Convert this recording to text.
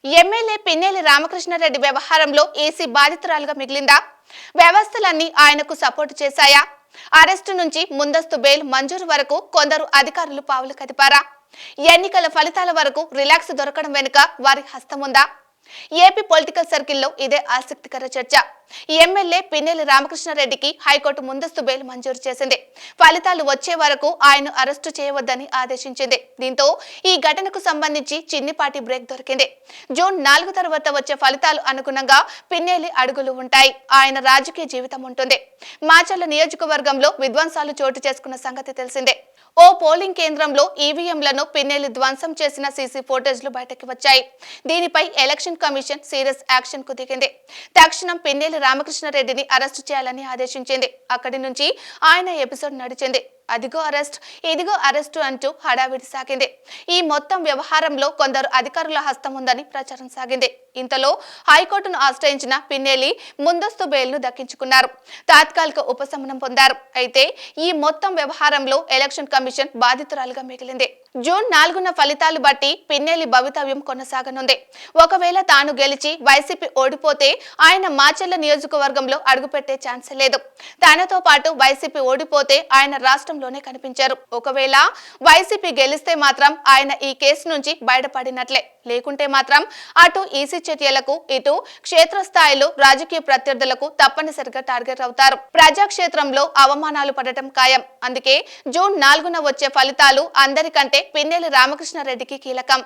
MLA Pinnelli Ramakrishna Reddy వ్యవహారంలో AC బాధితురాలుగా మిగిలిందా? వ్యవస్థలన్నీ ఆయనకు సపోర్టు చేశాయా? అరెస్టు నుంచి ముందస్తు బెయిల్ మంజూరు వరకు కొందరు అధికారులు పావులు కదిపారా? ఎన్నికల ఫలితాల వరకు రిలాక్స్ దొరకడం వెనుక వారి హస్తముందా? ఏపీ పొలిటికల్ సర్కిల్లో ఇదే ఆసక్తికర చర్చ. ఎమ్మెల్యే పిన్నెల్లి రామకృష్ణారెడ్డికి హైకోర్టు ముందస్తు బెయిల్ మంజూరు చేసింది. ఫలితాలు వచ్చే వరకు ఆయన అరెస్టు చేయవద్దని ఆదేశించింది. దీంతో ఈ ఘటనకు సంబంధించి చిన్నిపాటి బ్రేక్ దొరికింది. జూన్ 4 తర్వాత వచ్చే ఫలితాలు అనుగుణంగా పిన్నెల్లి అడుగులు ఉంటాయి. ఆయన రాజకీయ జీవితం ఉంటుంది. మాచర్ల నియోజకవర్గంలో విధ్వంసాలు చోటు చేసుకున్న సంగతి తెలిసిందే. ఓ పోలింగ్ కేంద్రంలో ఈవీఎంలను పిన్నెల్లి ధ్వంసం చేసిన సీసీ ఫోటేజ్లు బయటకు వచ్చాయి. దీనిపై ఎలక్షన్ కమిషన్ సీరియస్ యాక్షన్ కు దిగింది. తక్షణం పిన్నెల్లి రామకృష్ణారెడ్డిని అరెస్టు చేయాలని ఆదేశించింది. అక్కడి నుంచి ఆయన ఎపిసోడ్ నడిచింది. అదిగో అరెస్ట్, ఇదిగో అరెస్టు అంటూ హడావిడి సాగింది. ఈ మొత్తం వ్యవహారంలో కొందరు అధికారుల హస్తం ఉందని ప్రచారం సాగింది. ఇంతలో హైకోర్టును ఆశ్రయించిన పిన్నెల్లి ముందస్తు బెయిల్ను దక్కించుకున్నారు. తాత్కాలిక ఉపశమనం పొందారు. అయితే ఈ మొత్తం వ్యవహారంలో ఎలక్షన్ కమిషన్ బాధితురాలుగా మిగిలింది. జూన్ 4న ఫలితాలు బట్టి పిన్నెల్లి భవితవ్యం కొనసాగనుంది. ఒకవేళ తాను గెలిచి వైసీపీ ఓడిపోతే ఆయన మాచర్ల నియోజకవర్గంలో అడుగుపెట్టే ఛాన్స్ లేదు. తనతో పాటు వైసీపీ ఓడిపోతే ఆయన రాష్ట్రంలోనే కనిపించారు. ఒకవేళ వైసీపీ గెలిస్తే మాత్రం ఆయన ఈ కేసు నుంచి బయటపడినట్లే. లేకుంటే మాత్రం అటు ఈసీ చర్యలకు, ఇటు క్షేత్రస్థాయిలో రాజకీయ ప్రత్యర్థులకు తప్పనిసరిగా టార్గెట్ అవుతారు. ప్రజాక్షేత్రంలో అవమానాలు పడటం ఖాయం. అందుకే జూన్ 4న వచ్చే ఫలితాలు అందరికంటే పిన్నెల్లి రామకృష్ణారెడ్డికి కీలకం.